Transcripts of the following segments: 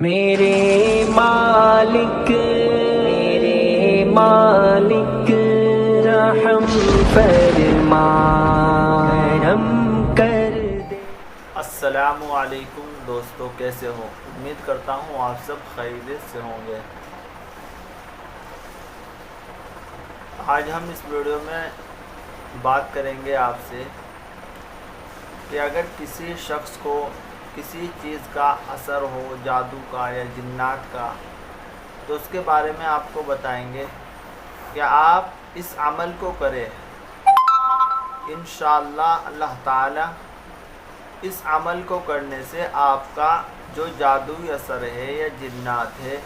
میرے مالک رحم فرما کرم کر دے۔ السلام علیکم دوستو، کیسے ہو؟ امید کرتا ہوں آپ سب خیریت سے ہوں گے۔ آج ہم اس ویڈیو میں بات کریں گے آپ سے کہ اگر کسی شخص کو کسی چیز کا اثر ہو، جادو کا یا جنات کا، تو اس کے بارے میں آپ کو بتائیں گے کہ آپ اس عمل کو کریں۔ انشاءاللہ اللہ تعالی اس عمل کو کرنے سے آپ کا جو جادوئی اثر ہے یا جنات ہے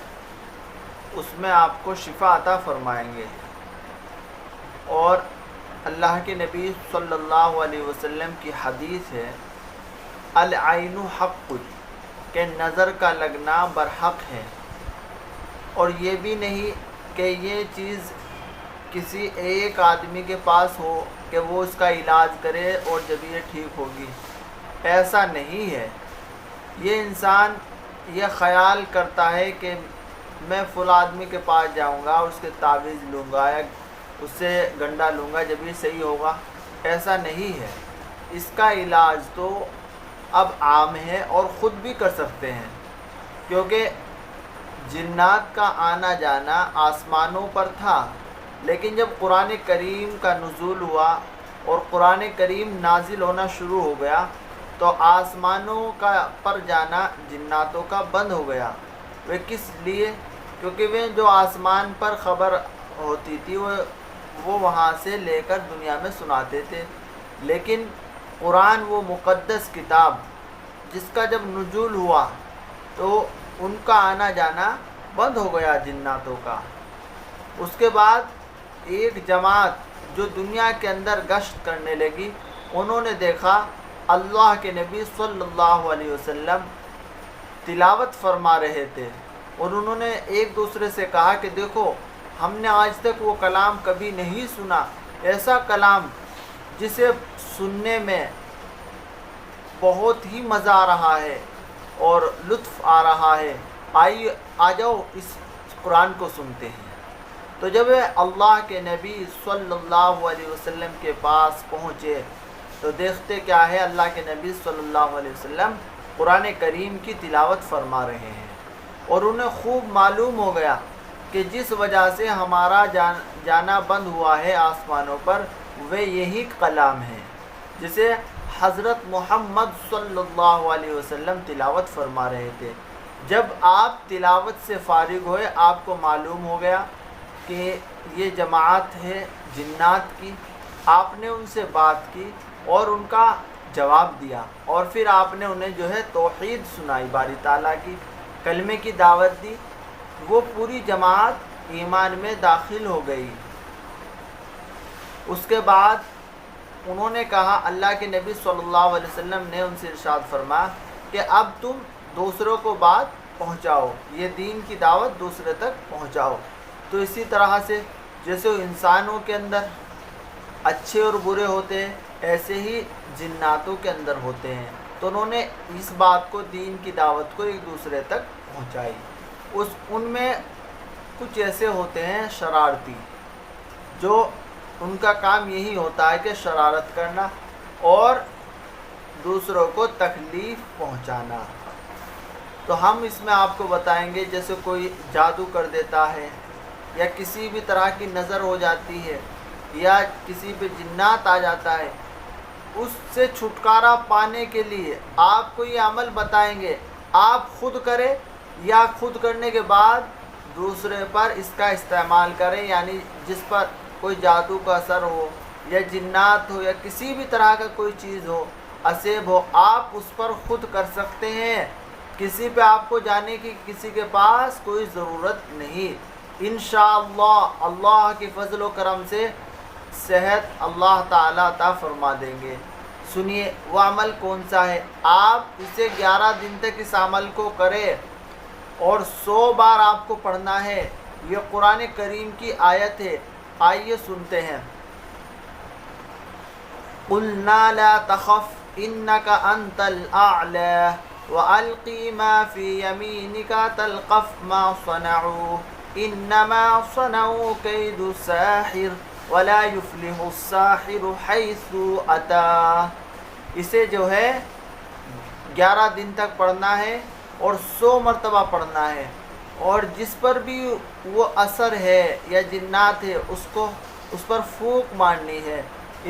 اس میں آپ کو شفا عطا فرمائیں گے۔ اور اللہ کے نبی صلی اللہ علیہ وسلم کی حدیث ہے، العین حق، کہ نظر کا لگنا برحق ہے، اور یہ بھی نہیں کہ یہ چیز کسی ایک آدمی کے پاس ہو کہ وہ اس کا علاج کرے اور جب یہ ٹھیک ہوگی، ایسا نہیں ہے۔ یہ انسان یہ خیال کرتا ہے کہ میں فلاں آدمی کے پاس جاؤں گا، اس کے تعویذ لوں گا یا اس سے گنڈا لوں گا جب یہ صحیح ہوگا، ایسا نہیں ہے۔ اس کا علاج تو اب عام ہے اور خود بھی کر سکتے ہیں، کیونکہ جنات کا آنا جانا آسمانوں پر تھا، لیکن جب قرآن کریم کا نزول ہوا اور قرآن کریم نازل ہونا شروع ہو گیا تو آسمانوں کا پر جانا جناتوں کا بند ہو گیا۔ وہ کس لیے؟ کیونکہ وہ جو آسمان پر خبر ہوتی تھی وہ وہاں سے لے کر دنیا میں سناتے تھے، لیکن قرآن وہ مقدس کتاب جس کا جب نزول ہوا تو ان کا آنا جانا بند ہو گیا جناتوں کا۔ اس کے بعد ایک جماعت جو دنیا کے اندر گشت کرنے لگی، انہوں نے دیکھا اللہ کے نبی صلی اللہ علیہ وسلم تلاوت فرما رہے تھے، اور انہوں نے ایک دوسرے سے کہا کہ دیکھو، ہم نے آج تک وہ کلام کبھی نہیں سنا، ایسا کلام جسے سننے میں بہت ہی مزہ آ رہا ہے اور لطف آ رہا ہے، آئیے آ جاؤ اس قرآن کو سنتے ہیں۔ تو جب اللہ کے نبی صلی اللہ علیہ وسلم کے پاس پہنچے تو دیکھتے کیا ہے، اللہ کے نبی صلی اللہ علیہ وسلم قرآن کریم کی تلاوت فرما رہے ہیں، اور انہیں خوب معلوم ہو گیا کہ جس وجہ سے ہمارا جانا بند ہوا ہے آسمانوں پر، وہ یہی کلام ہے جسے حضرت محمد صلی اللہ علیہ وسلم تلاوت فرما رہے تھے۔ جب آپ تلاوت سے فارغ ہوئے، آپ کو معلوم ہو گیا کہ یہ جماعت ہے جنات کی، آپ نے ان سے بات کی اور ان کا جواب دیا، اور پھر آپ نے انہیں جو ہے توحید سنائی، باری تعالیٰ کی کلمے کی دعوت دی، وہ پوری جماعت ایمان میں داخل ہو گئی۔ اس کے بعد انہوں نے کہا، اللہ کے نبی صلی اللہ علیہ وسلم نے ان سے ارشاد فرمایا کہ اب تم دوسروں کو بات پہنچاؤ، یہ دین کی دعوت دوسرے تک پہنچاؤ۔ تو اسی طرح سے جیسے انسانوں کے اندر اچھے اور برے ہوتے ہیں، ایسے ہی جناتوں کے اندر ہوتے ہیں، تو انہوں نے اس بات کو، دین کی دعوت کو ایک دوسرے تک پہنچائی۔ ان میں کچھ ایسے ہوتے ہیں شرارتی، جو ان کا کام یہی ہوتا ہے کہ شرارت کرنا اور دوسروں کو تکلیف پہنچانا۔ تو ہم اس میں آپ کو بتائیں گے، جیسے کوئی جادو کر دیتا ہے یا کسی بھی طرح کی نظر ہو جاتی ہے یا کسی پہ جنات آ جاتا ہے، اس سے چھٹکارا پانے کے لیے آپ کو یہ عمل بتائیں گے، آپ خود کریں یا خود کرنے کے بعد دوسرے پر اس کا استعمال کریں، یعنی جس پر کوئی جادو کا اثر ہو یا جنات ہو یا کسی بھی طرح کا کوئی چیز ہو، اسیب ہو، آپ اس پر خود کر سکتے ہیں، کسی پہ آپ کو جانے کی کسی کے پاس کوئی ضرورت نہیں۔ انشاءاللہ اللہ کے فضل و کرم سے صحت اللہ تعالیٰ عطا فرما دیں گے۔ سنیے وہ عمل کون سا ہے۔ آپ اسے 11 دن تک اس عمل کو کریں اور 100 بار آپ کو پڑھنا ہے۔ یہ قرآن کریم کی آیت ہے، آئیے سنتے ہیں۔ قُلْنَا لَا تَخَفْ إِنَّكَ أَنْتَ الْأَعْلَى وَأَلْقِ مَا فِي يَمِينِكَ تَلْقَفْ مَا صَنَعُوا إِنَّمَا صَنَعُوا كَيْدُ سَاحِرٍ وَلَا يُفْلِحُ السَّاحِرُ حَيْثُ أَتَى۔ اسے جو ہے 11 دن تک پڑھنا ہے اور 100 مرتبہ پڑھنا ہے، اور جس پر بھی وہ اثر ہے یا جنات ہے اس پر پھونک مارنی ہے،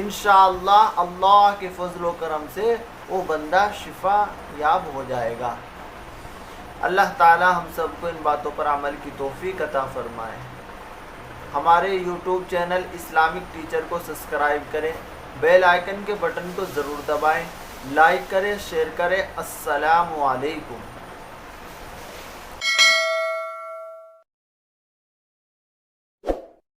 انشاءاللہ اللہ کے فضل و کرم سے وہ بندہ شفا یاب ہو جائے گا۔ اللہ تعالی ہم سب کو ان باتوں پر عمل کی توفیق عطا فرمائے۔ ہمارے یوٹیوب چینل اسلامک ٹیچر کو سبسکرائب کریں، بیل آئیکن کے بٹن کو ضرور دبائیں، لائک کریں، شیئر کریں۔ السلام علیکم۔